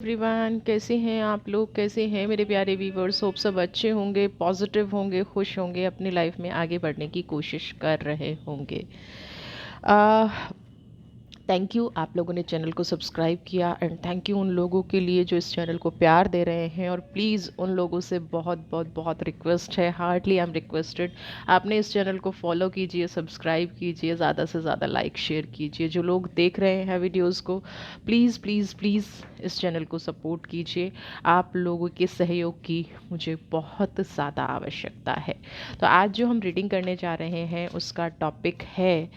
Everyone, कैसे हैं आप लोग? कैसे हैं मेरे प्यारे व्यूवर्स? होप सब अच्छे होंगे, पॉजिटिव होंगे, खुश होंगे, अपनी लाइफ में आगे बढ़ने की कोशिश कर रहे होंगे। थैंक यू आप लोगों ने चैनल को सब्सक्राइब किया, एंड थैंक यू उन लोगों के लिए जो इस चैनल को प्यार दे रहे हैं। और प्लीज़ उन लोगों से बहुत बहुत बहुत रिक्वेस्ट है, हार्डली आई एम रिक्वेस्टेड, आपने इस चैनल को फॉलो कीजिए, सब्सक्राइब कीजिए, ज़्यादा से ज़्यादा लाइक शेयर कीजिए। जो लोग देख रहे हैं वीडियोज़ को, प्लीज़ प्लीज़ प्लीज़ इस चैनल को सपोर्ट कीजिए। आप लोगों के सहयोग की मुझे बहुत ज़्यादा आवश्यकता है। तो आज जो हम रीडिंग करने जा रहे हैं उसका टॉपिक है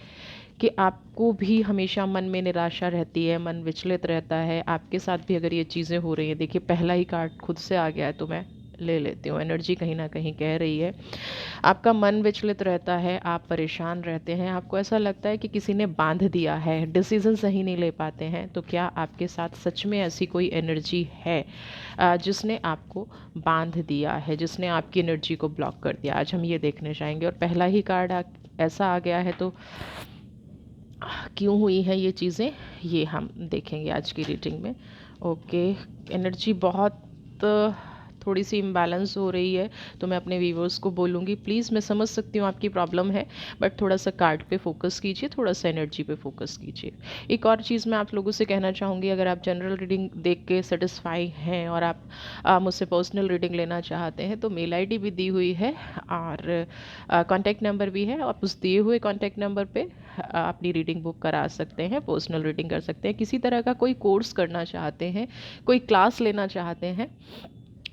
कि आपको भी हमेशा मन में निराशा रहती है, मन विचलित रहता है। आपके साथ भी अगर ये चीज़ें हो रही हैं, देखिए पहला ही कार्ड खुद से आ गया है तो मैं ले लेती हूँ। एनर्जी कहीं ना कहीं कह रही है आपका मन विचलित रहता है, आप परेशान रहते हैं, आपको ऐसा लगता है कि किसी ने बांध दिया है, डिसीज़न सही नहीं ले पाते हैं। तो क्या आपके साथ सच में ऐसी कोई एनर्जी है जिसने आपको बांध दिया है, जिसने आपकी एनर्जी को ब्लॉक कर दिया? आज हम ये देखने जाएंगे। और पहला ही कार्ड ऐसा आ गया है, तो क्यों हुई है ये चीज़ें, ये हम देखेंगे आज की रीडिंग में। ओके, एनर्जी बहुत थोड़ी सी इम्बैलेंस हो रही है, तो मैं अपने व्यूवर्स को बोलूँगी प्लीज़, मैं समझ सकती हूँ आपकी प्रॉब्लम है, बट थोड़ा सा कार्ड पे फोकस कीजिए, थोड़ा सा एनर्जी पे फोकस कीजिए। एक और चीज़ मैं आप लोगों से कहना चाहूँगी, अगर आप जनरल रीडिंग देख के सेटिस्फाई हैं और आप मुझसे पर्सनल रीडिंग लेना चाहते हैं, तो मेल आईडी भी दी हुई है और कॉन्टैक्ट नंबर भी है। आप उस दिए हुए कॉन्टैक्ट नंबर पे अपनी रीडिंग बुक करा सकते हैं, पर्सनल रीडिंग कर सकते हैं। किसी तरह का कोई कोर्स करना चाहते हैं, कोई क्लास लेना चाहते हैं,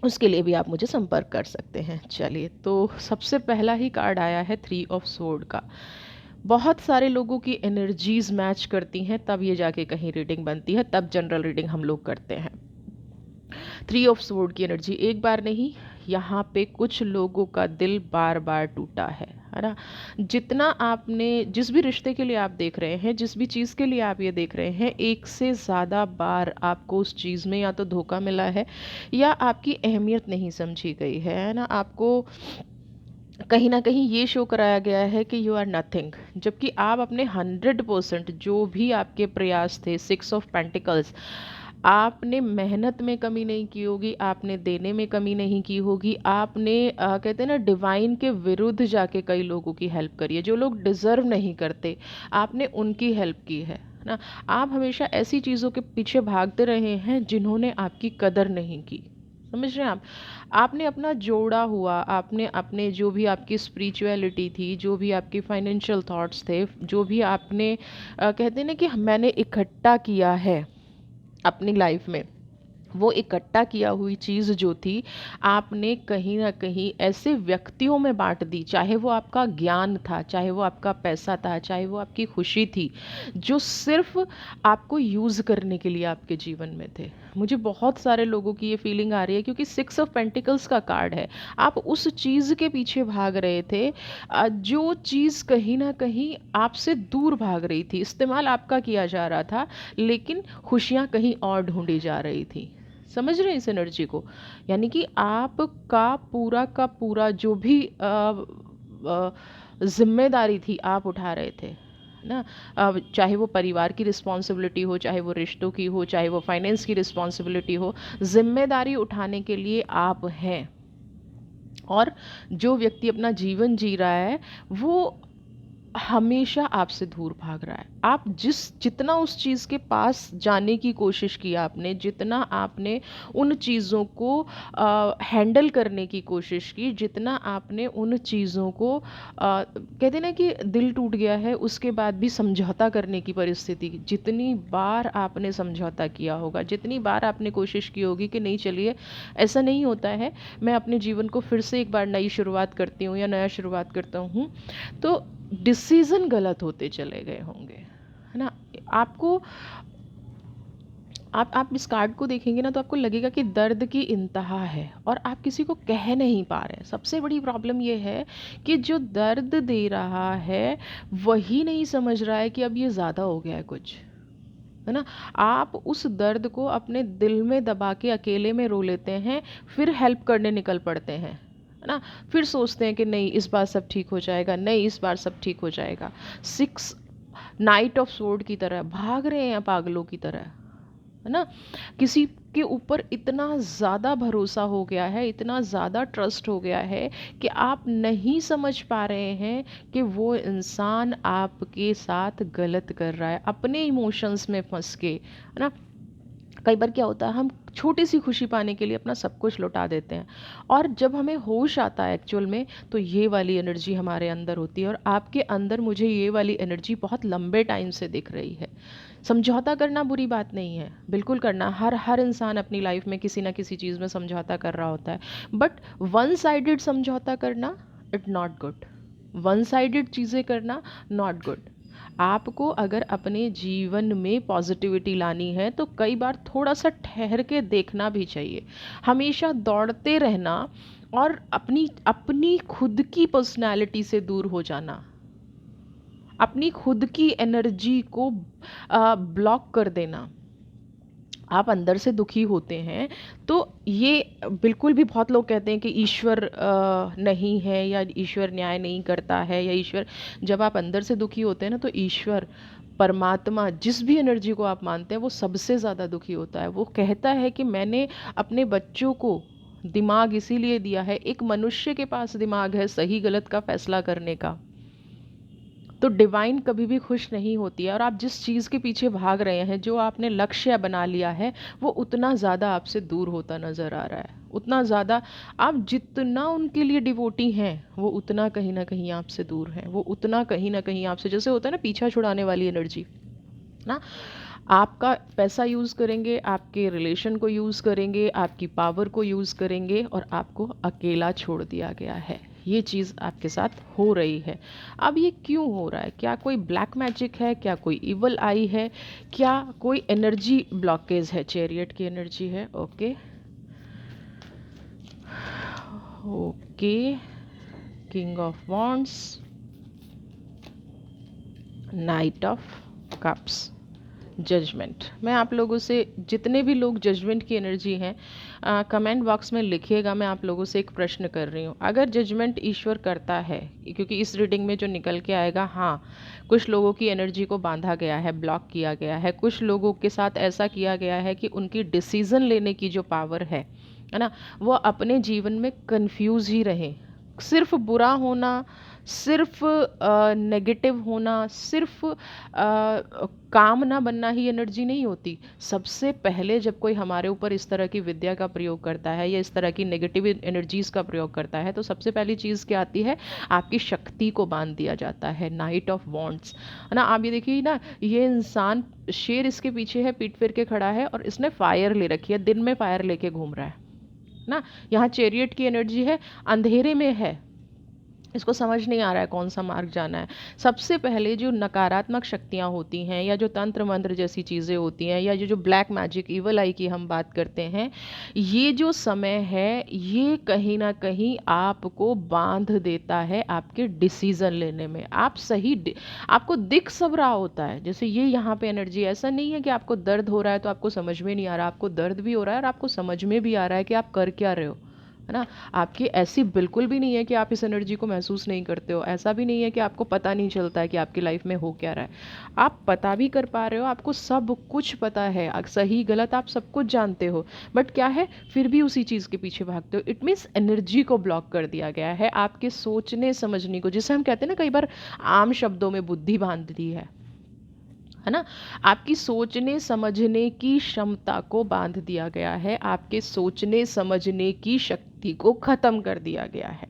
उसके लिए भी आप मुझे संपर्क कर सकते हैं। चलिए, तो सबसे पहला ही कार्ड आया है 3 ऑफ स्वॉर्ड का। बहुत सारे लोगों की एनर्जीज मैच करती हैं, तब ये जाके कहीं रीडिंग बनती है, तब जनरल रीडिंग हम लोग करते हैं। 3 ऑफ स्वॉर्ड की एनर्जी एक बार नहीं, यहाँ पे कुछ लोगों का दिल बार बार टूटा है ना। जितना आपने, जिस भी रिश्ते के लिए आप देख रहे हैं, जिस भी चीज़ के लिए आप ये देख रहे हैं, एक से ज़्यादा बार आपको उस चीज़ में या तो धोखा मिला है या आपकी अहमियत नहीं समझी गई है ना। आपको कहीं ना कहीं ये शो कराया गया है कि यू आर नथिंग, जबकि आप अपने 100% जो भी आपके प्रयास थे, 6 ऑफ पेंटिकल्स, आपने मेहनत में कमी नहीं की होगी, आपने देने में कमी नहीं की होगी, आपने कहते हैं ना, डिवाइन के विरुद्ध जाके कई लोगों की हेल्प करी है, जो लोग डिज़र्व नहीं करते, आपने उनकी हेल्प की है ना। आप हमेशा ऐसी चीज़ों के पीछे भागते रहे हैं जिन्होंने आपकी कदर नहीं की। समझ रहे हैं आप? आपने अपना जोड़ा हुआ, आपने अपने जो भी आपकी स्पिरिचुअलिटी थी, जो भी आपके फाइनेंशियल थॉट्स थे, जो भी आपने कहते हैं ना कि मैंने इकट्ठा किया है अपनी लाइफ में, वो इकट्ठा किया हुई चीज़ जो थी, आपने कहीं ना कहीं ऐसे व्यक्तियों में बांट दी, चाहे वो आपका ज्ञान था, चाहे वो आपका पैसा था, चाहे वो आपकी खुशी थी, जो सिर्फ आपको यूज़ करने के लिए आपके जीवन में थे। मुझे बहुत सारे लोगों की ये फीलिंग आ रही है, क्योंकि 6 ऑफ पेंटिकल्स का कार्ड है। आप उस चीज़ के पीछे भाग रहे थे जो चीज़ कहीं ना कहीं आपसे दूर भाग रही थी, इस्तेमाल आपका किया जा रहा था, लेकिन खुशियाँ कहीं और ढूंढी जा रही थी। समझ रहे हैं इस एनर्जी को? यानी कि आपका पूरा का पूरा जो भी जिम्मेदारी थी, आप उठा रहे थे ना। चाहे वो परिवार की रिस्पॉन्सिबिलिटी हो, चाहे वो रिश्तों की हो, चाहे वो फाइनेंस की रिस्पॉन्सिबिलिटी हो, जिम्मेदारी उठाने के लिए आप हैं। और जो व्यक्ति अपना जीवन जी रहा है, वो हमेशा आपसे दूर भाग रहा है। आप जितना उस चीज़ के पास जाने की कोशिश की आपने, जितना आपने उन चीज़ों को हैंडल करने की कोशिश की, जितना आपने उन चीज़ों को कहते ना कि दिल टूट गया है, उसके बाद भी समझौता करने की परिस्थिति, जितनी बार आपने समझौता किया होगा, जितनी बार आपने कोशिश की होगी कि नहीं चलिए ऐसा नहीं होता है, मैं अपने जीवन को फिर से एक बार नई शुरुआत करती हूँ या नया शुरुआत करता हूँ, तो डिसीज़न गलत होते चले गए होंगे, है ना। आपको, आप इस कार्ड को देखेंगे ना, तो आपको लगेगा कि दर्द की इंतहा है और आप किसी को कह नहीं पा रहे हैं। सबसे बड़ी प्रॉब्लम ये है कि जो दर्द दे रहा है वही नहीं समझ रहा है कि अब ये ज़्यादा हो गया है कुछ, है ना। आप उस दर्द को अपने दिल में दबा के अकेले में रो लेते हैं, फिर हेल्प करने निकल पड़ते हैं, है ना। फिर सोचते हैं कि नहीं इस बार सब ठीक हो जाएगा, नहीं इस बार सब ठीक हो जाएगा। 6 नाइट ऑफ स्वॉर्ड की तरह भाग रहे हैं पागलों की तरह, है ना। किसी के ऊपर इतना ज़्यादा भरोसा हो गया है, इतना ज़्यादा ट्रस्ट हो गया है कि आप नहीं समझ पा रहे हैं कि वो इंसान आपके साथ गलत कर रहा है, अपने इमोशंस में फंस के, है ना। कई बार क्या होता है, हम छोटी सी खुशी पाने के लिए अपना सब कुछ लुटा देते हैं, और जब हमें होश आता है एक्चुअल में, तो ये वाली एनर्जी हमारे अंदर होती है। और आपके अंदर मुझे ये वाली एनर्जी बहुत लंबे टाइम से दिख रही है। समझौता करना बुरी बात नहीं है, बिल्कुल करना, हर हर इंसान अपनी लाइफ में किसी ना किसी चीज़ में समझौता कर रहा होता है, बट वन साइडेड समझौता करना it not good. One sided चीज़ें करना नॉट गुड। आपको अगर अपने जीवन में पॉजिटिविटी लानी है तो कई बार थोड़ा सा ठहर के देखना भी चाहिए। हमेशा दौड़ते रहना और अपनी अपनी खुद की पर्सनैलिटी से दूर हो जाना, अपनी खुद की एनर्जी को ब्लॉक कर देना, आप अंदर से दुखी होते हैं, तो ये बिल्कुल भी, बहुत लोग कहते हैं कि ईश्वर नहीं है, या ईश्वर न्याय नहीं करता है, या ईश्वर, जब आप अंदर से दुखी होते हैं ना, तो ईश्वर, परमात्मा, जिस भी एनर्जी को आप मानते हैं, वो सबसे ज़्यादा दुखी होता है। वो कहता है कि मैंने अपने बच्चों को दिमाग इसीलिए दिया है, एक मनुष्य के पास दिमाग है सही गलत का फैसला करने का। तो डिवाइन कभी भी खुश नहीं होती है, और आप जिस चीज़ के पीछे भाग रहे हैं, जो आपने लक्ष्य बना लिया है, वो उतना ज़्यादा आपसे दूर होता नज़र आ रहा है, उतना ज़्यादा। आप जितना उनके लिए डिवोटी हैं, वो उतना कहीं ना कहीं आपसे दूर हैं, वो उतना कहीं ना कहीं आपसे, जैसे होता है ना पीछा छुड़ाने वाली एनर्जी ना, आपका पैसा यूज़ करेंगे, आपके रिलेशन को यूज़ करेंगे, आपकी पावर को यूज़ करेंगे, और आपको अकेला छोड़ दिया गया है। ये चीज़ आपके साथ हो रही है। अब ये क्यों हो रहा है? क्या कोई ब्लैक मैजिक है? क्या कोई इवल आई है? क्या कोई एनर्जी ब्लॉकेज है? चैरियट की एनर्जी है। Okay okay, king of wands, knight of cups, judgement. मैं आप लोगों से, जितने भी लोग जजमेंट की एनर्जी हैं, कमेंट बॉक्स में लिखिएगा। मैं आप लोगों से एक प्रश्न कर रही हूँ, अगर जजमेंट ईश्वर करता है, क्योंकि इस रीडिंग में जो निकल के आएगा, हाँ, कुछ लोगों की एनर्जी को बांधा गया है, ब्लॉक किया गया है, कुछ लोगों के साथ ऐसा किया गया है कि उनकी डिसीज़न लेने की जो पावर है ना, वो अपने जीवन में कंफ्यूज ही रहे। सिर्फ बुरा होना, सिर्फ नेगेटिव होना, सिर्फ काम ना बनना ही एनर्जी नहीं होती। सबसे पहले जब कोई हमारे ऊपर इस तरह की विद्या का प्रयोग करता है, या इस तरह की नेगेटिव एनर्जीज़ का प्रयोग करता है, तो सबसे पहली चीज़ क्या आती है? आपकी शक्ति को बांध दिया जाता है। नाइट ऑफ वॉन्ड्स, है ना। आप ये देखिए ना, ये इंसान, शेर इसके पीछे है, पीठ फिर के खड़ा है, और इसने फायर ले रखी है, दिन में फायर लेके घूम रहा है ना। यहाँ चैरियट की एनर्जी है, अंधेरे में है, इसको समझ नहीं आ रहा है कौन सा मार्ग जाना है। सबसे पहले जो नकारात्मक शक्तियाँ होती हैं, या जो तंत्र मंत्र जैसी चीज़ें होती हैं, या जो ब्लैक मैजिक, इवल आई की हम बात करते हैं, ये जो समय है, ये कहीं ना कहीं आपको बांध देता है आपके डिसीज़न लेने में। आप आपको दिख सब रहा होता है, जैसे ये यहाँ पे एनर्जी, ऐसा नहीं है कि आपको दर्द हो रहा है तो आपको समझ में नहीं आ रहा, आपको दर्द भी हो रहा है और आपको समझ में भी आ रहा है कि आप कर क्या रहे हो, है ना। आपकी ऐसी बिल्कुल भी नहीं है कि आप इस एनर्जी को महसूस नहीं करते हो, ऐसा भी नहीं है कि आपको पता नहीं चलता है कि आपकी लाइफ में हो क्या रहा है। आप पता भी कर पा रहे हो, आपको सब कुछ पता है, सही गलत आप सब कुछ जानते हो, बट क्या है, फिर भी उसी चीज़ के पीछे भागते हो। इट मीन्स एनर्जी को ब्लॉक कर दिया गया है, आपके सोचने समझने को, जिसे हम कहते हैं ना कई बार आम शब्दों में बुद्धि बांध दी है ना। आपकी सोचने समझने की क्षमता को बांध दिया गया है, आपके सोचने समझने की शक्ति को खत्म कर दिया गया है।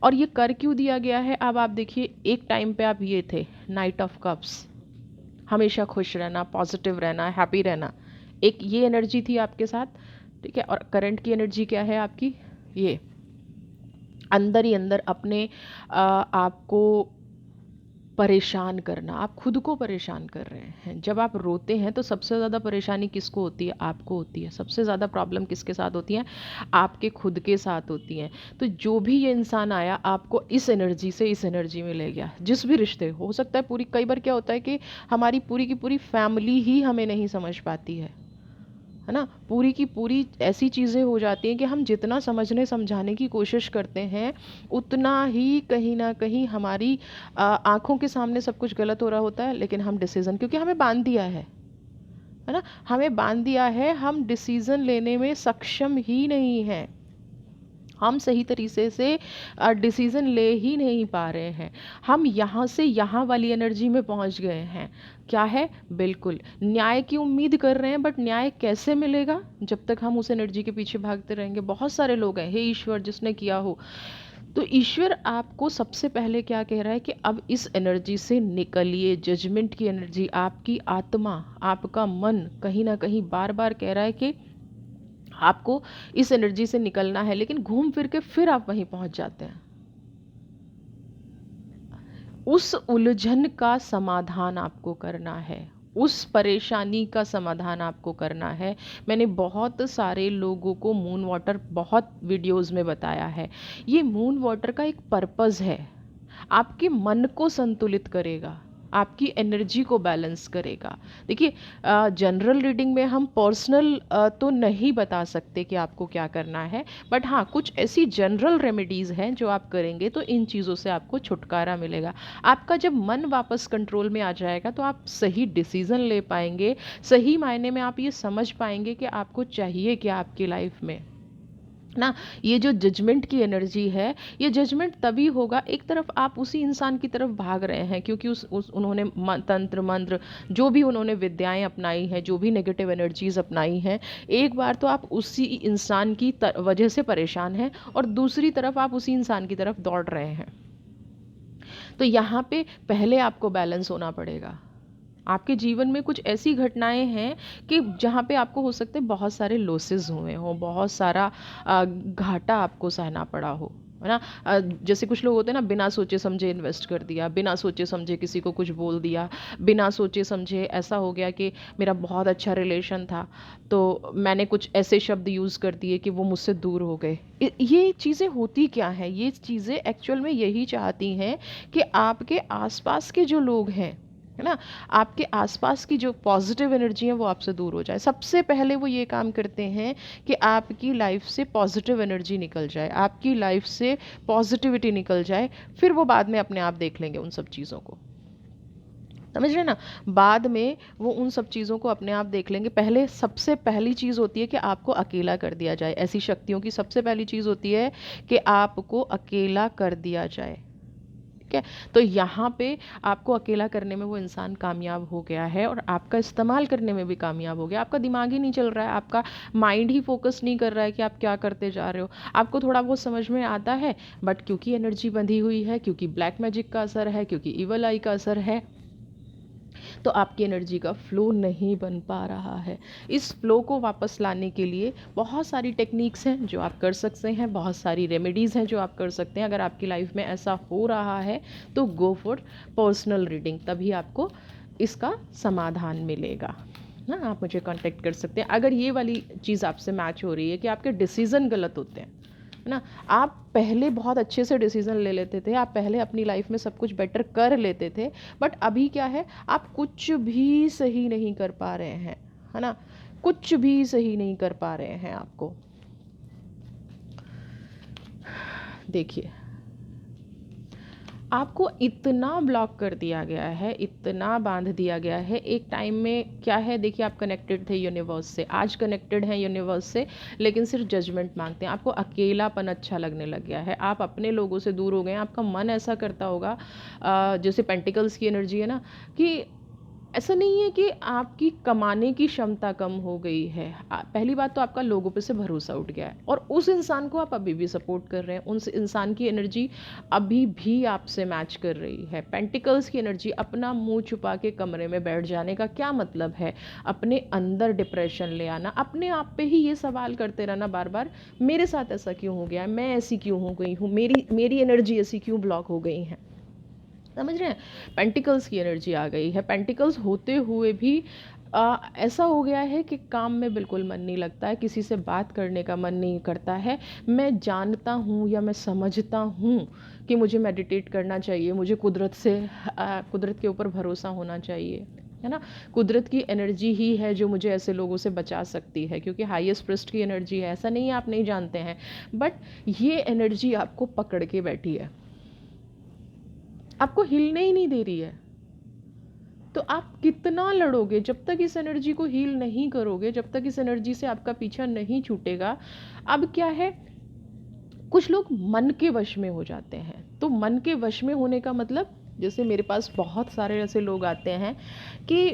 और ये कर क्यों दिया गया है? अब आप देखिए, एक टाइम पे आप ये थे, नाइट ऑफ कप्स, हमेशा खुश रहना, पॉजिटिव रहना, हैप्पी रहना, एक ये एनर्जी थी आपके साथ, ठीक है। और करंट की एनर्जी क्या है आपकी? ये अंदर ही अंदर अपने आपको परेशान करना, आप खुद को परेशान कर रहे हैं। जब आप रोते हैं तो सबसे ज़्यादा परेशानी किसको होती है? आपको होती है। सबसे ज़्यादा प्रॉब्लम किसके साथ होती है? आपके खुद के साथ होती हैं। तो जो भी ये इंसान आया, आपको इस एनर्जी से इस एनर्जी में ले गया। जिस भी रिश्ते, हो सकता है पूरी, कई बार क्या होता है कि हमारी पूरी की पूरी फैमिली ही हमें नहीं समझ पाती है ना। पूरी की पूरी ऐसी चीज़ें हो जाती हैं कि हम जितना समझने समझाने की कोशिश करते हैं, उतना ही कहीं ना कहीं हमारी आंखों के सामने सब कुछ गलत हो रहा होता है, लेकिन हम डिसीज़न, क्योंकि हमें बांध दिया है है ना, हमें बांध दिया है, हम डिसीज़न लेने में सक्षम ही नहीं हैं, हम सही तरीके से डिसीज़न ले ही नहीं पा रहे हैं। हम यहाँ से यहाँ वाली एनर्जी में पहुँच गए हैं। क्या है? बिल्कुल न्याय की उम्मीद कर रहे हैं, बट न्याय कैसे मिलेगा जब तक हम उस एनर्जी के पीछे भागते रहेंगे। बहुत सारे लोग हैं, हे ईश्वर जिसने किया हो। तो ईश्वर आपको सबसे पहले क्या कह रहा है कि अब इस एनर्जी से निकलिए। जजमेंट की एनर्जी, आपकी आत्मा, आपका मन कहीं ना कहीं बार बार कह रहा है कि आपको इस एनर्जी से निकलना है, लेकिन घूम फिर के फिर आप वहीं पहुंच जाते हैं। उस उलझन का समाधान आपको करना है, उस परेशानी का समाधान आपको करना है। मैंने बहुत सारे लोगों को मून वाटर बहुत वीडियोस में बताया है। ये मून वाटर का एक पर्पस है, आपके मन को संतुलित करेगा, आपकी एनर्जी को बैलेंस करेगा। देखिए, जनरल रीडिंग में हम पर्सनल तो नहीं बता सकते कि आपको क्या करना है, बट हाँ कुछ ऐसी जनरल रेमेडीज़ हैं जो आप करेंगे तो इन चीज़ों से आपको छुटकारा मिलेगा। आपका जब मन वापस कंट्रोल में आ जाएगा तो आप सही डिसीज़न ले पाएंगे, सही मायने में आप ये समझ पाएंगे कि आपको चाहिए क्या आपकी लाइफ में ना। ये जो जजमेंट की एनर्जी है, ये जजमेंट तभी होगा, एक तरफ आप उसी इंसान की तरफ भाग रहे हैं क्योंकि उस उन्होंने तंत्र मंत्र जो भी उन्होंने विद्याएं अपनाई हैं, जो भी नेगेटिव एनर्जीज अपनाई हैं, एक बार तो आप उसी इंसान की वजह से परेशान हैं और दूसरी तरफ आप उसी इंसान की तरफ दौड़ रहे हैं। तो यहाँ पे पहले आपको बैलेंस होना पड़ेगा। आपके जीवन में कुछ ऐसी घटनाएं हैं कि जहाँ पे आपको हो सकते हैं बहुत सारे लॉसेस हुए हों, बहुत सारा घाटा आपको सहना पड़ा हो, है ना। जैसे कुछ लोग होते हैं ना, बिना सोचे समझे इन्वेस्ट कर दिया, बिना सोचे समझे किसी को कुछ बोल दिया, बिना सोचे समझे ऐसा हो गया कि मेरा बहुत अच्छा रिलेशन था तो मैंने कुछ ऐसे शब्द यूज़ कर दिए कि वो मुझसे दूर हो गए। ये चीज़ें होती क्या हैं? ये चीज़ें एक्चुअल में यही चाहती हैं कि आपके आसपास के जो लोग हैं, है ना, आपके आसपास की जो पॉजिटिव एनर्जी है वो आपसे दूर हो जाए। सबसे पहले वो ये काम करते हैं कि आपकी लाइफ से पॉजिटिव एनर्जी निकल जाए, आपकी लाइफ से पॉजिटिविटी निकल जाए, फिर वो बाद में अपने आप देख लेंगे उन सब चीज़ों को। समझ रहे ना, बाद में वो उन सब चीज़ों को अपने आप देख लेंगे। पहले सबसे पहली चीज़ होती है कि आपको अकेला कर दिया जाए। ऐसी शक्तियों की सबसे पहली चीज़ होती है कि आपको अकेला कर दिया जाए। ठीक है, तो यहाँ पे आपको अकेला करने में वो इंसान कामयाब हो गया है और आपका इस्तेमाल करने में भी कामयाब हो गया। आपका दिमाग ही नहीं चल रहा है, आपका माइंड ही फोकस नहीं कर रहा है कि आप क्या करते जा रहे हो। आपको थोड़ा बहुत समझ में आता है, बट क्योंकि एनर्जी बंधी हुई है, क्योंकि ब्लैक मैजिक का असर है, क्योंकि इवल आई का असर है, तो आपकी एनर्जी का फ्लो नहीं बन पा रहा है। इस फ्लो को वापस लाने के लिए बहुत सारी टेक्निक्स हैं जो आप कर सकते हैं, बहुत सारी रेमेडीज़ हैं जो आप कर सकते हैं। अगर आपकी लाइफ में ऐसा हो रहा है तो गो फॉर पर्सनल रीडिंग, तभी आपको इसका समाधान मिलेगा ना। आप मुझे कांटेक्ट कर सकते हैं अगर ये वाली चीज़ आपसे मैच हो रही है कि आपके डिसीज़न गलत होते हैं, है ना। आप पहले बहुत अच्छे से डिसीजन ले लेते थे, आप पहले अपनी लाइफ में सब कुछ बेटर कर लेते थे, बट अभी क्या है, आप कुछ भी सही नहीं कर पा रहे हैं, है ना। कुछ भी सही नहीं कर पा रहे हैं आपको। देखिए, आपको इतना ब्लॉक कर दिया गया है, इतना बांध दिया गया है। एक टाइम में क्या है, देखिए आप कनेक्टेड थे यूनिवर्स से, आज कनेक्टेड हैं यूनिवर्स से, लेकिन सिर्फ जजमेंट मांगते हैं। आपको अकेलापन अच्छा लगने लग गया है, आप अपने लोगों से दूर हो गए हैं। आपका मन ऐसा करता होगा, जैसे पेंटिकल्स की एनर्जी है ना, कि ऐसा नहीं है कि आपकी कमाने की क्षमता कम हो गई है। पहली बात तो आपका लोगों पे से भरोसा उठ गया है और उस इंसान को आप अभी भी सपोर्ट कर रहे हैं, उस इंसान की एनर्जी अभी भी आपसे मैच कर रही है। पेंटिकल्स की एनर्जी, अपना मुंह छुपा के कमरे में बैठ जाने का क्या मतलब है? अपने अंदर डिप्रेशन ले आना, अपने आप पे ही ये सवाल करते रहना बार बार, मेरे साथ ऐसा क्यों हो गया है, मैं ऐसी क्यों हो गई हूँ, मेरी एनर्जी ऐसी क्यों ब्लॉक हो गई है। समझ रहे हैं, पेंटिकल्स की एनर्जी आ गई है। पेंटिकल्स होते हुए भी ऐसा हो गया है कि काम में बिल्कुल मन नहीं लगता है, किसी से बात करने का मन नहीं करता है। मैं जानता हूँ या मैं समझता हूँ कि मुझे मेडिटेट करना चाहिए, मुझे कुदरत के ऊपर भरोसा होना चाहिए, है ना। कुदरत की एनर्जी ही है जो मुझे ऐसे लोगों से बचा सकती है, क्योंकि हाईएस्ट पृष्ठ की एनर्जी है। ऐसा नहीं है आप नहीं जानते हैं, बट ये एनर्जी आपको पकड़ के बैठी है, आपको हिलने ही नहीं दे रही है। तो आप कितना लड़ोगे जब तक इस एनर्जी को हील नहीं करोगे, जब तक इस एनर्जी से आपका पीछा नहीं छूटेगा। अब क्या है, कुछ लोग मन के वश में हो जाते हैं। तो मन के वश में होने का मतलब, जैसे मेरे पास बहुत सारे ऐसे लोग आते हैं कि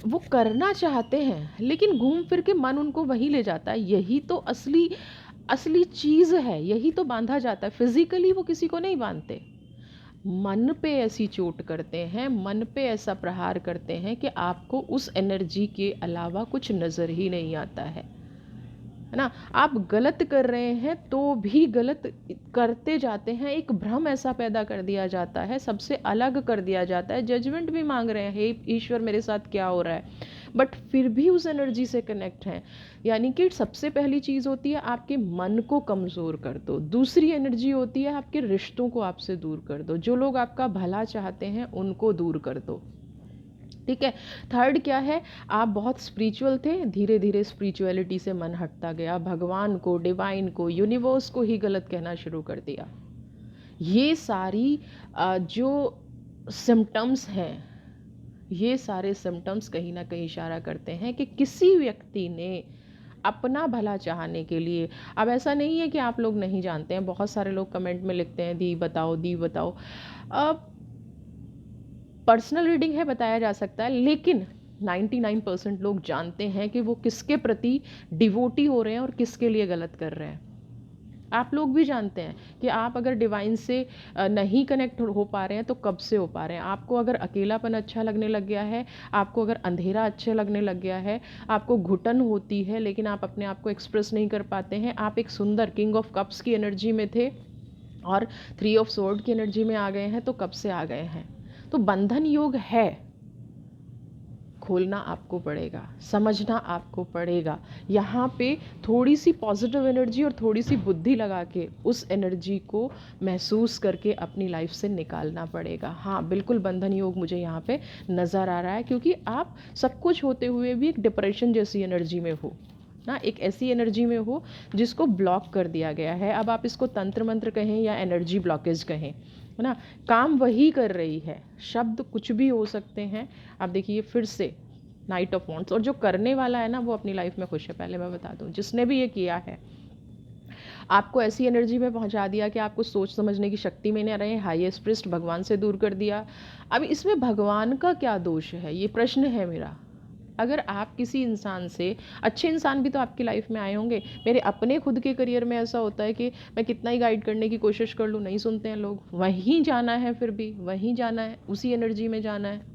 वो करना चाहते हैं लेकिन घूम फिर के मन उनको वहीं ले जाता है। यही तो असली असली चीज़ है, यही तो बांधा जाता है। फिजिकली वो किसी को नहीं बांधते, मन पे ऐसी चोट करते हैं, मन पे ऐसा प्रहार करते हैं कि आपको उस एनर्जी के अलावा कुछ नज़र ही नहीं आता है ना। आप गलत कर रहे हैं तो भी गलत करते जाते हैं, एक भ्रम ऐसा पैदा कर दिया जाता है, सबसे अलग कर दिया जाता है, जजमेंट भी मांग रहे हैं, हे ईश्वर मेरे साथ क्या हो रहा है, बट फिर भी उस एनर्जी से कनेक्ट हैं। यानी कि सबसे पहली चीज़ होती है आपके मन को कमज़ोर कर दो, दूसरी एनर्जी होती है आपके रिश्तों को आपसे दूर कर दो, जो लोग आपका भला चाहते हैं उनको दूर कर दो, ठीक है। थर्ड क्या है, आप बहुत स्पिरिचुअल थे, धीरे धीरे स्पिरिचुअलिटी से मन हटता गया, भगवान को, डिवाइन को, यूनिवर्स को ही गलत कहना शुरू कर दिया। ये सारी जो सिम्टम्स हैं, ये सारे सिम्टम्स कहीं ना कहीं इशारा करते हैं कि किसी व्यक्ति ने अपना भला चाहने के लिए, अब ऐसा नहीं है कि आप लोग नहीं जानते हैं, बहुत सारे लोग कमेंट में लिखते हैं दी बताओ दी बताओ। अब पर्सनल रीडिंग है, बताया जा सकता है, लेकिन 99% लोग जानते हैं कि वो किसके प्रति डिवोटी हो रहे हैं और किसके लिए गलत कर रहे हैं। आप लोग भी जानते हैं कि आप अगर डिवाइन से नहीं कनेक्ट हो पा रहे हैं तो कब से हो पा रहे हैं। आपको अगर अकेलापन अच्छा लगने लग गया है, आपको अगर अंधेरा अच्छा लगने लग गया है, आपको घुटन होती है लेकिन आप अपने आप को एक्सप्रेस नहीं कर पाते हैं, आप एक सुंदर किंग ऑफ कप्स की एनर्जी में थे और 3 ऑफ सोर्ड की एनर्जी में आ गए हैं, तो कब से आ गए हैं। तो बंधन योग है, खोलना आपको पड़ेगा, समझना आपको पड़ेगा। यहाँ पे थोड़ी सी पॉजिटिव एनर्जी और थोड़ी सी बुद्धि लगा के उस एनर्जी को महसूस करके अपनी लाइफ से निकालना पड़ेगा। हाँ बिल्कुल बंधन योग मुझे यहाँ पे नज़र आ रहा है, क्योंकि आप सब कुछ होते हुए भी एक डिप्रेशन जैसी एनर्जी में हो ना, एक ऐसी एनर्जी में हो जिसको ब्लॉक कर दिया गया है। अब आप इसको तंत्र मंत्र कहें या एनर्जी ब्लॉकेज कहें, है ना, काम वही कर रही है, शब्द कुछ भी हो सकते हैं। आप देखिए फिर से नाइट ऑफ वॉन्ड्स, और जो करने वाला है ना वो अपनी लाइफ में खुश है। पहले मैं बता दूं, जिसने भी ये किया है आपको ऐसी एनर्जी में पहुंचा दिया कि आपको सोच समझने की शक्ति में नहीं रहे, हाईएस्ट प्रिस्ट भगवान से दूर कर दिया। अब इसमें भगवान का क्या दोष है, ये प्रश्न है मेरा। अगर आप किसी इंसान से, अच्छे इंसान भी तो आपकी लाइफ में आए होंगे, मेरे अपने खुद के करियर में ऐसा होता है कि मैं कितना ही गाइड करने की कोशिश कर लूँ, नहीं सुनते हैं लोग, वहीं जाना है, फिर भी वहीं जाना है, उसी एनर्जी में जाना है।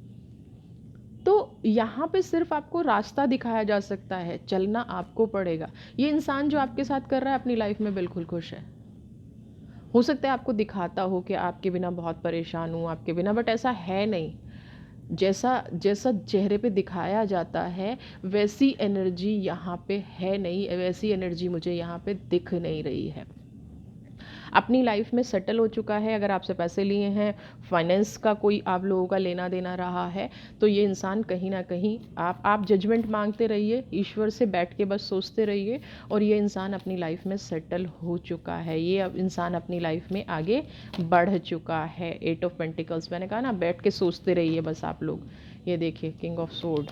तो यहाँ पे सिर्फ आपको रास्ता दिखाया जा सकता है, चलना आपको पड़ेगा। ये इंसान जो आपके साथ कर रहा है अपनी लाइफ में बिल्कुल खुश है, हो सकता है आपको दिखाता हो कि आपके बिना बहुत परेशान हूँ, आपके बिना, बट ऐसा है नहीं। जैसा जैसा चेहरे पे दिखाया जाता है वैसी एनर्जी यहाँ पे है नहीं, वैसी एनर्जी मुझे यहाँ पे दिख नहीं रही है। अपनी लाइफ में सेटल हो चुका है, अगर आपसे पैसे लिए हैं, फाइनेंस का कोई आप लोगों का लेना देना रहा है, तो ये इंसान कहीं ना कहीं, आप जजमेंट मांगते रहिए, ईश्वर से बैठ के बस सोचते रहिए, और ये इंसान अपनी लाइफ में सेटल हो चुका है, ये अब इंसान अपनी लाइफ में आगे बढ़ चुका है। 8 ऑफ पेंटिकल्स, मैंने कहा ना बैठ के सोचते रहिए बस आप लोग। ये देखिए king of sword,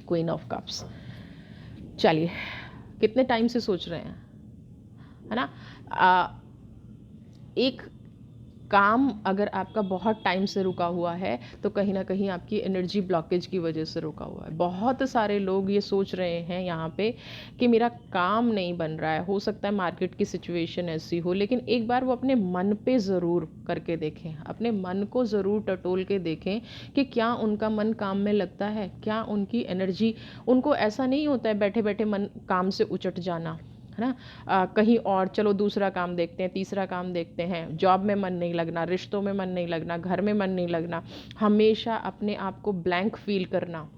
queen of cups. चलिए कितने टाइम से सोच रहे हैं, है ना। एक काम अगर आपका बहुत टाइम से रुका हुआ है तो कहीं ना कहीं आपकी एनर्जी ब्लॉकेज की वजह से रुका हुआ है। बहुत सारे लोग ये सोच रहे हैं यहाँ पे कि मेरा काम नहीं बन रहा है, हो सकता है मार्केट की सिचुएशन ऐसी हो, लेकिन एक बार वो अपने मन पे ज़रूर करके देखें, अपने मन को ज़रूर टटोल के देखें कि क्या उनका मन काम में लगता है, क्या उनकी एनर्जी, उनको ऐसा नहीं होता है बैठे बैठे मन काम से उचट जाना, है ना, कहीं और चलो दूसरा काम देखते हैं, तीसरा काम देखते हैं, जॉब में मन नहीं लगना, रिश्तों में मन नहीं लगना, घर में मन नहीं लगना, हमेशा अपने आप को ब्लैंक फील करना,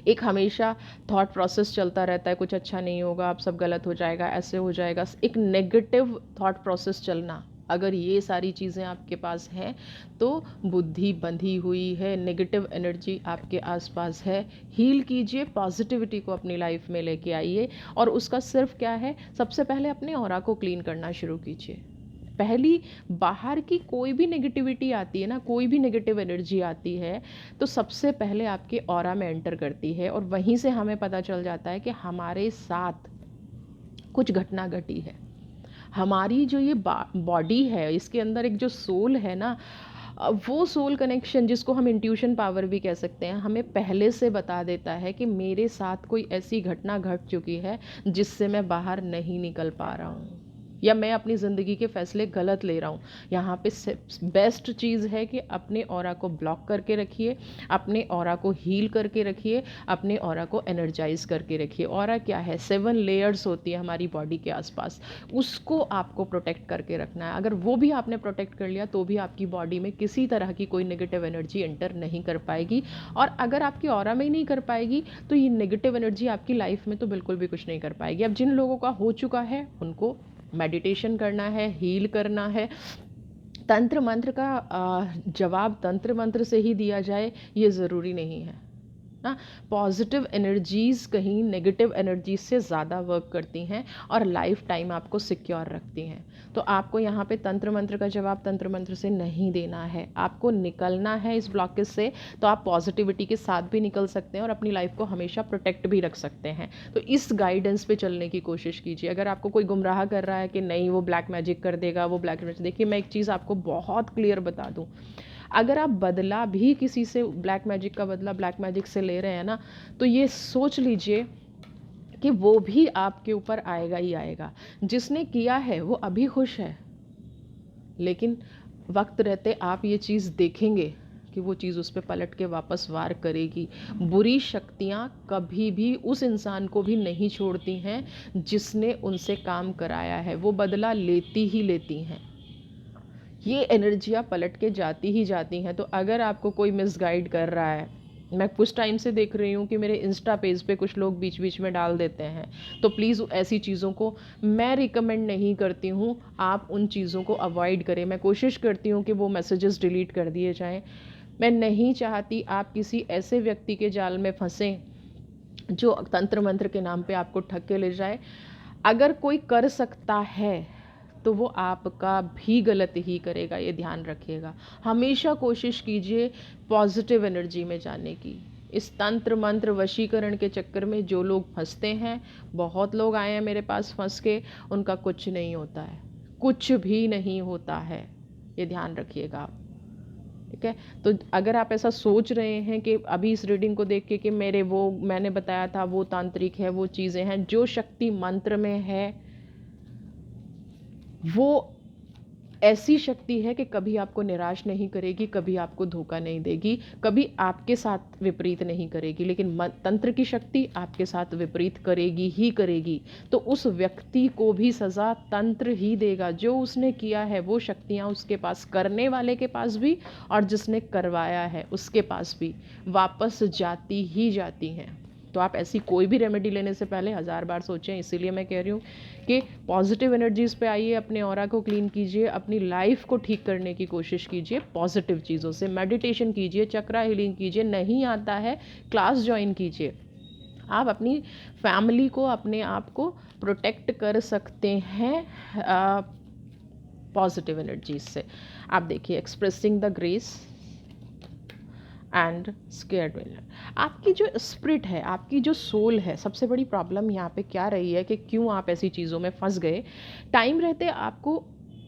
एक हमेशा थॉट प्रोसेस चलता रहता है, कुछ अच्छा नहीं होगा, अब सब गलत हो जाएगा, ऐसे हो जाएगा, एक नेगेटिव थॉट प्रोसेस चलना। अगर ये सारी चीज़ें आपके पास हैं तो बुद्धि बंधी हुई है, नेगेटिव एनर्जी आपके आसपास है। हील कीजिए, पॉजिटिविटी को अपनी लाइफ में लेके आइए, और उसका सिर्फ क्या है, सबसे पहले अपने ऑरा को क्लीन करना शुरू कीजिए। पहली बाहर की कोई भी नेगेटिविटी आती है ना, कोई भी नेगेटिव एनर्जी आती है, तो सबसे पहले आपके ऑरा में एंटर करती है और वहीं से हमें पता चल जाता है कि हमारे साथ कुछ घटना घटी है। हमारी जो ये बॉडी है, इसके अंदर एक जो सोल है ना, वो सोल कनेक्शन जिसको हम इंट्यूशन पावर भी कह सकते हैं, हमें पहले से बता देता है कि मेरे साथ कोई ऐसी घटना घट चुकी है जिससे मैं बाहर नहीं निकल पा रहा हूँ, या मैं अपनी ज़िंदगी के फ़ैसले गलत ले रहा हूँ। यहाँ पे बेस्ट चीज़ है कि अपने ऑरा को ब्लॉक करके रखिए, अपने ऑरा को हील करके रखिए, अपने ऑरा को एनर्जाइज करके रखिए। ऑरा क्या है? 7 लेयर्स होती है हमारी बॉडी के आसपास, उसको आपको प्रोटेक्ट करके रखना है। अगर वो भी आपने प्रोटेक्ट कर लिया तो भी आपकी बॉडी में किसी तरह की कोई नेगेटिव एनर्जी एंटर नहीं कर पाएगी। और अगर आपकी ऑरा में ही नहीं कर पाएगी तो ये नेगेटिव एनर्जी आपकी लाइफ में तो बिल्कुल भी कुछ नहीं कर पाएगी। अब जिन लोगों का हो चुका है उनको मेडिटेशन करना है, हील करना है। तंत्र मंत्र का जवाब तंत्र मंत्र से ही दिया जाए ये ज़रूरी नहीं है ना। पॉजिटिव एनर्जीज़ कहीं नेगेटिव एनर्जीज से ज़्यादा वर्क करती हैं और लाइफ टाइम आपको सिक्योर रखती हैं। तो आपको यहाँ पे तंत्र मंत्र का जवाब तंत्र मंत्र से नहीं देना है, आपको निकलना है इस ब्लॉकेज से। तो आप पॉजिटिविटी के साथ भी निकल सकते हैं और अपनी लाइफ को हमेशा प्रोटेक्ट भी रख सकते हैं। तो इस गाइडेंस पे चलने की कोशिश कीजिए। अगर आपको कोई गुमराह कर रहा है कि नहीं वो ब्लैक मैजिक कर देगा, वो ब्लैक मैजिक, देखिए मैं एक चीज़ आपको बहुत क्लियर बता दूँ, अगर आप बदला भी किसी से, ब्लैक मैजिक का बदला ब्लैक मैजिक से ले रहे हैं ना, तो ये सोच लीजिए कि वो भी आपके ऊपर आएगा ही आएगा। जिसने किया है वो अभी खुश है, लेकिन वक्त रहते आप ये चीज़ देखेंगे कि वो चीज़ उस पर पलट के वापस वार करेगी। बुरी शक्तियाँ कभी भी उस इंसान को भी नहीं छोड़ती हैं जिसने उनसे काम कराया है, वो बदला लेती ही लेती हैं। ये एनर्जियाँ पलट के जाती ही जाती हैं। तो अगर आपको कोई मिसगाइड कर रहा है, मैं कुछ टाइम से देख रही हूँ कि मेरे इंस्टा पेज पे कुछ लोग बीच बीच में डाल देते हैं, तो प्लीज़ ऐसी चीज़ों को मैं रिकमेंड नहीं करती हूँ। आप उन चीज़ों को अवॉइड करें। मैं कोशिश करती हूँ कि वो मैसेजेस डिलीट कर दिए जाएँ। मैं नहीं चाहती आप किसी ऐसे व्यक्ति के जाल में फंसें जो तंत्र मंत्र के नाम पे आपको ठग के ले जाए। अगर कोई कर सकता है तो वो आपका भी गलत ही करेगा, ये ध्यान रखिएगा। हमेशा कोशिश कीजिए पॉजिटिव एनर्जी में जाने की। इस तंत्र मंत्र वशीकरण के चक्कर में जो लोग फंसते हैं, बहुत लोग आए हैं मेरे पास फंस के, उनका कुछ नहीं होता है, कुछ भी नहीं होता है, ये ध्यान रखिएगा आप। ठीक है, तो अगर आप ऐसा सोच रहे हैं कि अभी इस रीडिंग को देख के कि मेरे वो मैंने बताया था वो तांत्रिक है, वो चीज़ें हैं, जो शक्ति मंत्र में है वो ऐसी शक्ति है कि कभी आपको निराश नहीं करेगी, कभी आपको धोखा नहीं देगी, कभी आपके साथ विपरीत नहीं करेगी। लेकिन तंत्र की शक्ति आपके साथ विपरीत करेगी ही करेगी। तो उस व्यक्ति को भी सज़ा तंत्र ही देगा। जो उसने किया है वो शक्तियाँ उसके पास, करने वाले के पास भी और जिसने करवाया है उसके पास भी वापस जाती ही जाती हैं। तो आप ऐसी कोई भी रेमेडी लेने से पहले 1000 बार सोचें। इसीलिए मैं कह रही हूँ कि पॉजिटिव एनर्जीज़ पे आइए, अपने ऑरा को क्लीन कीजिए, अपनी लाइफ को ठीक करने की कोशिश कीजिए पॉजिटिव चीज़ों से। मेडिटेशन कीजिए, चक्रा हीलिंग कीजिए, नहीं आता है क्लास ज्वाइन कीजिए। आप अपनी फैमिली को, अपने आप को प्रोटेक्ट कर सकते हैं पॉजिटिव एनर्जीज से। आप देखिए, expressing the grace and scared winner. आपकी जो स्पिरिट है, आपकी जो सोल है, सबसे बड़ी प्रॉब्लम यहाँ पे क्या रही है कि क्यों आप ऐसी चीज़ों में फंस गए। टाइम रहते आपको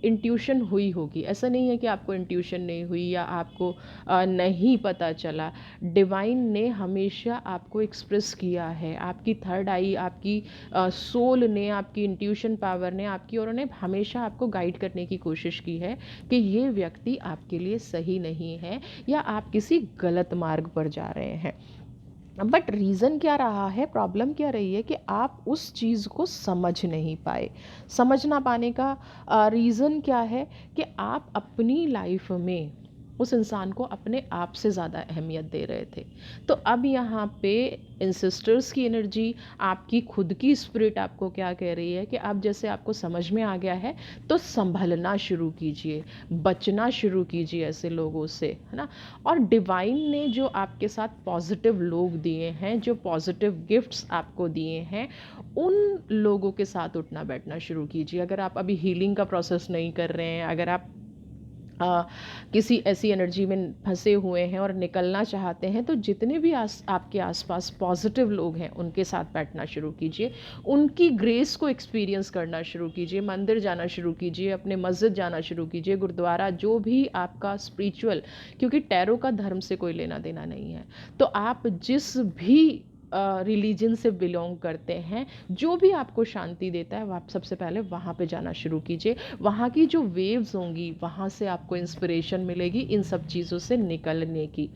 इंट्यूशन हुई होगी, ऐसा नहीं है कि आपको इंट्यूशन नहीं हुई या आपको नहीं पता चला। डिवाइन ने हमेशा आपको एक्सप्रेस किया है, आपकी थर्ड आई, आपकी सोल ने, आपकी इंट्यूशन पावर ने आपकी, और उन्होंने हमेशा आपको गाइड करने की कोशिश की है कि ये व्यक्ति आपके लिए सही नहीं है या आप किसी गलत मार्ग पर जा रहे हैं। बट रीज़न क्या रहा है, प्रॉब्लम क्या रही है कि आप उस चीज़ को समझ नहीं पाए। समझ ना पाने का रीज़न क्या है कि आप अपनी लाइफ में उस इंसान को अपने आप से ज़्यादा अहमियत दे रहे थे। तो अब यहाँ पे इंसिस्टर्स की एनर्जी, आपकी खुद की स्पिरिट आपको क्या कह रही है कि अब जैसे आपको समझ में आ गया है तो संभलना शुरू कीजिए, बचना शुरू कीजिए ऐसे लोगों से, है ना। और डिवाइन ने जो आपके साथ पॉजिटिव लोग दिए हैं, जो पॉजिटिव गिफ्ट्स आपको दिए हैं, उन लोगों के साथ उठना बैठना शुरू कीजिए। अगर आप अभी हीलिंग का प्रोसेस नहीं कर रहे हैं, अगर आप किसी ऐसी एनर्जी में फंसे हुए हैं और निकलना चाहते हैं, तो जितने भी आपके आसपास पॉजिटिव लोग हैं उनके साथ बैठना शुरू कीजिए, उनकी ग्रेस को एक्सपीरियंस करना शुरू कीजिए, मंदिर जाना शुरू कीजिए, अपने मस्जिद जाना शुरू कीजिए, गुरुद्वारा, जो भी आपका स्पिरिचुअल, क्योंकि टैरो का धर्म से कोई लेना देना नहीं है। तो आप जिस भी रिलीजन से बिलोंग करते हैं, जो भी आपको शांति देता है, आप सबसे पहले वहाँ पे जाना शुरू कीजिए। वहाँ की जो वेव्स होंगी, वहाँ से आपको इंस्पिरेशन मिलेगी इन सब चीज़ों से निकलने की।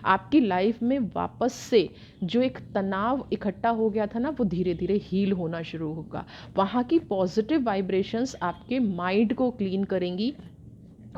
आपकी लाइफ में वापस से जो एक तनाव इकट्ठा हो गया था ना, वो धीरे धीरे हील होना शुरू होगा। वहाँ की पॉजिटिव वाइब्रेशंस आपके माइंड को क्लीन करेंगी,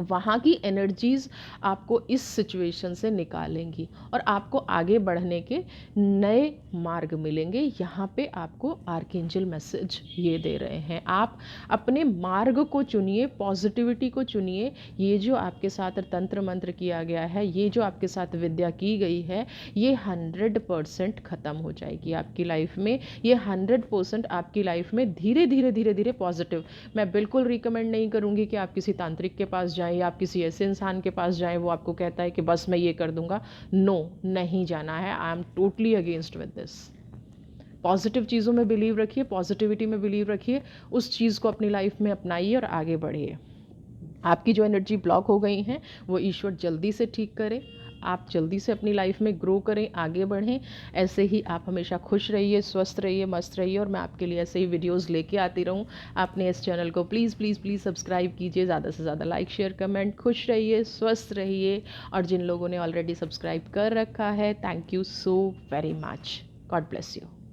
वहाँ की एनर्जीज़ आपको इस सिचुएशन से निकालेंगी और आपको आगे बढ़ने के नए मार्ग मिलेंगे। यहाँ पे आपको आर्कएंजल मैसेज ये दे रहे हैं, आप अपने मार्ग को चुनिए, पॉजिटिविटी को चुनिए। ये जो आपके साथ तंत्र मंत्र किया गया है, ये जो आपके साथ विद्या की गई है, ये 100% ख़त्म हो जाएगी आपकी लाइफ में। ये 100% आपकी लाइफ में धीरे धीरे धीरे धीरे पॉजिटिव। मैं बिल्कुल रिकमेंड नहीं करूँगी कि आप किसी तांत्रिक के पास जाएं या आप किसी ऐसे इंसान के पास जाएं वो आपको कहता है कि बस मैं ये कर दूंगा। नो, नहीं जाना है। I am totally against with this. Positive चीज़ों में बिलीव रखिए, पॉजिटिविटी में बिलीव रखिए, उस चीज़ को अपनी लाइफ में अपनाइए और आगे बढ़िए। आपकी जो एनर्जी ब्लॉक हो गई हैं वो ईश्वर जल्दी से ठीक करे, आप जल्दी से अपनी लाइफ में ग्रो करें, आगे बढ़ें। ऐसे ही आप हमेशा खुश रहिए, स्वस्थ रहिए, मस्त रहिए और मैं आपके लिए ऐसे ही वीडियोस लेके आती रहूं। आपने इस चैनल को प्लीज़ प्लीज़ प्लीज़ सब्सक्राइब कीजिए, ज़्यादा से ज़्यादा लाइक शेयर कमेंट। खुश रहिए, स्वस्थ रहिए और जिन लोगों ने ऑलरेडी सब्सक्राइब कर रखा है, thank you so very much. God bless you.